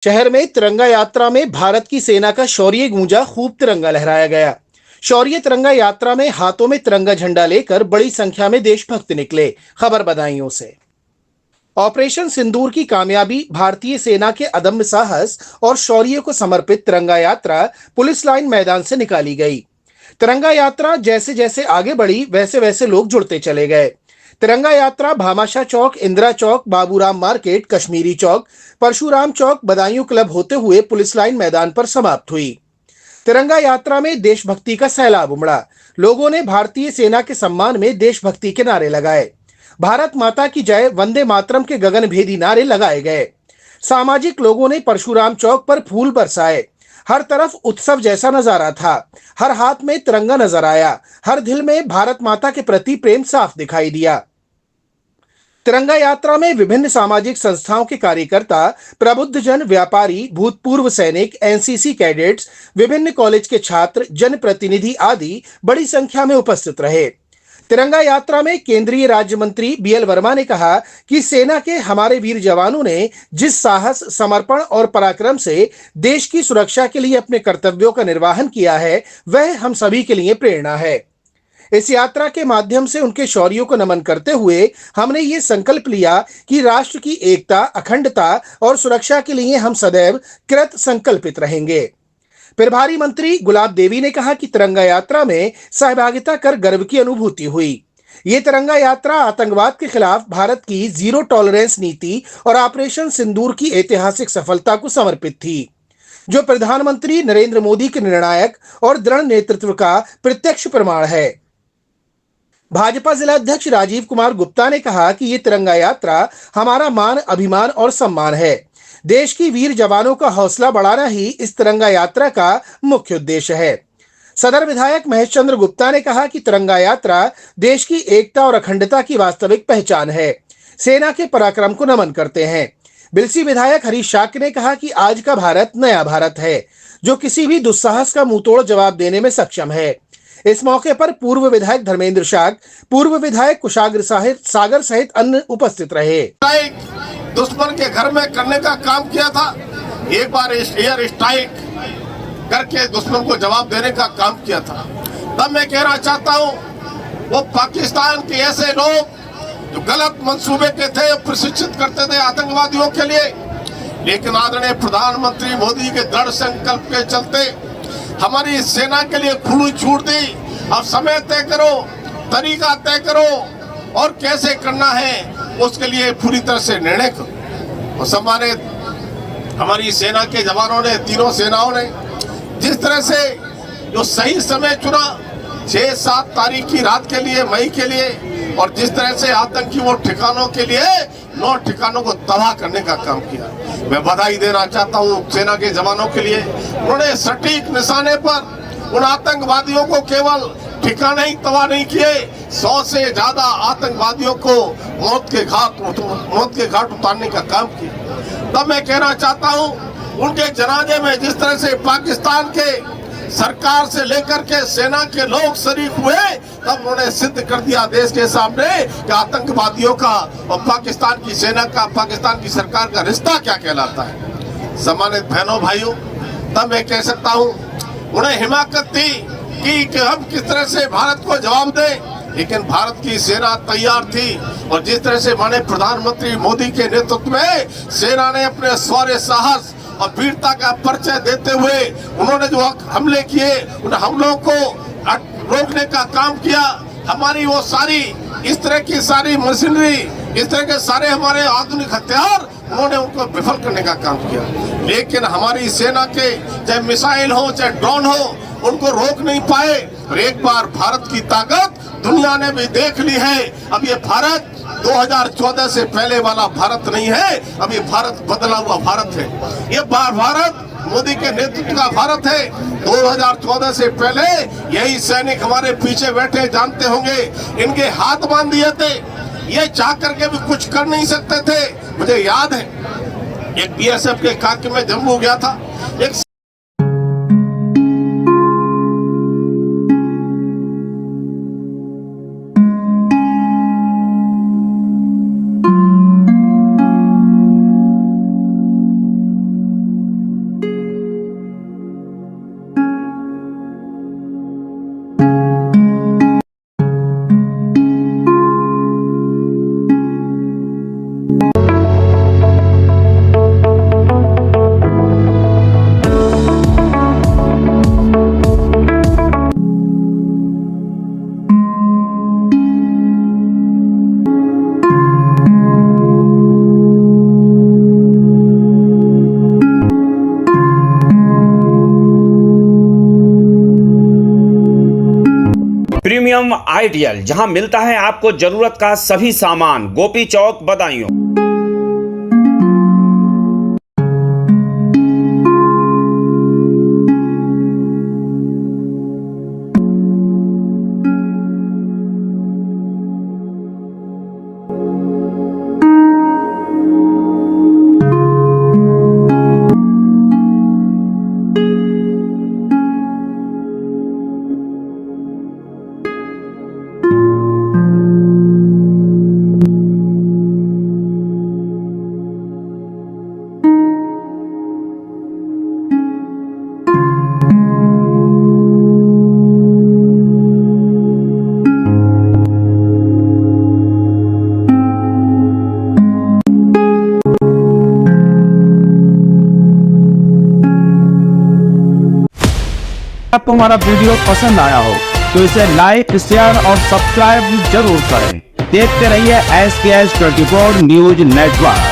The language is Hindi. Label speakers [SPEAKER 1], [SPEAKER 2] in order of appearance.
[SPEAKER 1] शहर में तिरंगा यात्रा में भारत की सेना का शौर्य गूंजा, खूब तिरंगा लहराया गया। शौर्य तिरंगा यात्रा में हाथों में तिरंगा झंडा लेकर बड़ी संख्या में देशभक्त निकले। खबर बधाइयों से। ऑपरेशन सिंदूर की कामयाबी, भारतीय सेना के अदम्य साहस और शौर्य को समर्पित तिरंगा यात्रा पुलिस लाइन मैदान से निकाली गई। तिरंगा यात्रा जैसे जैसे आगे बढ़ी, वैसे वैसे लोग जुड़ते चले गए। तिरंगा यात्रा भामाशाह चौक, इंदिरा चौक, बाबूराम मार्केट, कश्मीरी चौक, परशुराम चौक, बदायूं क्लब होते हुए पुलिस लाइन मैदान पर समाप्त हुई। तिरंगा यात्रा में देशभक्ति का सैलाब उमड़ा। लोगों ने भारतीय सेना के सम्मान में देशभक्ति के नारे लगाए। भारत माता की जय, वंदे मातरम के गगनभेदी नारे लगाए गए। सामाजिक लोगों ने परशुराम चौक पर फूल बरसाए। हर तरफ उत्सव जैसा नजारा था। हर हाथ में तिरंगा नजर आया। हर दिल में भारत माता के प्रति प्रेम साफ दिखाई दिया। तिरंगा यात्रा में विभिन्न सामाजिक संस्थाओं के कार्यकर्ता, प्रबुद्धजन, व्यापारी, भूतपूर्व सैनिक, एनसीसी कैडेट्स, विभिन्न कॉलेज के छात्र, जनप्रतिनिधि आदि बड़ी संख्या में उपस्थित रहे। तिरंगा यात्रा में केंद्रीय राज्य मंत्री बीएल वर्मा ने कहा कि सेना के हमारे वीर जवानों ने जिस साहस, समर्पण और पराक्रम से देश की सुरक्षा के लिए अपने कर्तव्यों का निर्वहन किया है, वह हम सभी के लिए प्रेरणा है। इस यात्रा के माध्यम से उनके शौर्यों को नमन करते हुए हमने ये संकल्प लिया कि राष्ट्र की एकता, अखंडता और सुरक्षा के लिए हम सदैव कृत संकल्पित रहेंगे। प्रभारी मंत्री गुलाब देवी ने कहा कि तिरंगा यात्रा में सहभागिता कर गर्व की अनुभूति हुई। ये तिरंगा यात्रा आतंकवाद के खिलाफ भारत की जीरो टॉलरेंस नीति और ऑपरेशन सिंदूर की ऐतिहासिक सफलता को समर्पित थी, जो प्रधानमंत्री नरेंद्र मोदी के निर्णायक और दृढ़ नेतृत्व का प्रत्यक्ष प्रमाण है। भाजपा जिला अध्यक्ष राजीव कुमार गुप्ता ने कहा कि ये तिरंगा यात्रा हमारा मान, अभिमान और सम्मान है। देश की वीर जवानों का हौसला बढ़ाना ही इस तिरंगा यात्रा का मुख्य उद्देश्य है। सदर विधायक महेश चंद्र गुप्ता ने कहा कि तिरंगा यात्रा देश की एकता और अखंडता की वास्तविक पहचान है। सेना के पराक्रम को नमन करते हैं। बिलसी विधायक हरीश शाक्य ने कहा कि आज का भारत नया भारत है, जो किसी भी दुस्साहस का मुंहतोड़ जवाब देने में सक्षम है। इस मौके पर पूर्व विधायक धर्मेंद्र शाक, पूर्व विधायक कुशाग्र सागर सहित अन्य उपस्थित रहे।
[SPEAKER 2] दुश्मन के घर में करने का काम किया था। एक बार एयर स्ट्राइक करके दुश्मन को जवाब देने का काम किया था। तब मैं कहना चाहता हूँ, वो पाकिस्तान के ऐसे लोग जो गलत मंसूबे के थे, प्रशिक्षित करते थे आतंकवादियों के लिए, लेकिन आदरणीय प्रधानमंत्री मोदी के दृढ़ संकल्प के चलते हमारी सेना के लिए खुली छूट दी। अब समय तय करो, तरीका तय करो और कैसे करना है उसके लिए पूरी तरह से निर्णय करो। और सम्मानित हमारी सेना के जवानों ने, तीनों सेनाओं ने जिस तरह से जो सही समय चुना 6-7 तारीख की रात के लिए, मई के लिए, और जिस तरह से आतंकी वो ठिकानों के लिए 9 ठिकानों को तबाह करने का काम किया, मैं बधाई देना चाहता हूँ सेना के जवानों के लिए। उन्होंने सटीक निशाने पर उन आतंकवादियों को केवल ठिकाने ही तबाह नहीं किए, 100 से ज्यादा आतंकवादियों को मौत के घाट उतारने का काम किया। तब मैं कहना चाहता हूँ, उनके जनाजे में जिस तरह से पाकिस्तान के सरकार से लेकर के सेना के लोग शरीक हुए, तब उन्होंने सिद्ध कर दिया देश के सामने कि आतंकवादियों का और पाकिस्तान की सेना का, पाकिस्तान की सरकार का रिश्ता क्या कहलाता है। सम्मानित बहनों भाइयों, तब मैं कह सकता हूँ उन्हें हिमाकत थी कि हम किस तरह से भारत को जवाब दें, लेकिन भारत की सेना तैयार थी। और जिस तरह से माननीय प्रधानमंत्री मोदी के नेतृत्व में सेना ने अपने शौर्य, साहस और वीरता का परिचय देते हुए उन्होंने जो हमले किए, उन हमलों को रोकने का काम किया। हमारी वो सारी इस तरह की सारी मशीनरी, इस तरह के सारे हमारे आधुनिक हथियार, उन्होंने उनको विफल करने का काम किया। लेकिन हमारी सेना के चाहे मिसाइल हो, चाहे ड्रोन हो, उनको रोक नहीं पाए। और एक बार भारत की ताकत दुनिया ने भी देख ली है। अब ये भारत 2014 से पहले वाला भारत नहीं है, अब ये भारत बदला हुआ भारत है। ये भारत मोदी के नेतृत्व का भारत है। 2014 से पहले यही सैनिक हमारे पीछे बैठे जानते होंगे, इनके हाथ बांध दिए थे, ये चाह करके भी कुछ कर नहीं सकते थे। मुझे याद है एक बीएसएफ के कार्य में जम्मू गया था, एक
[SPEAKER 3] एवं आइडियल, जहां मिलता है आपको जरूरत का सभी सामान। गोपी चौक, बदायूं।
[SPEAKER 4] आपको हमारा वीडियो पसंद आया हो तो इसे लाइक, शेयर और सब्सक्राइब जरूर करें। देखते रहिए SKS 24 न्यूज नेटवर्क।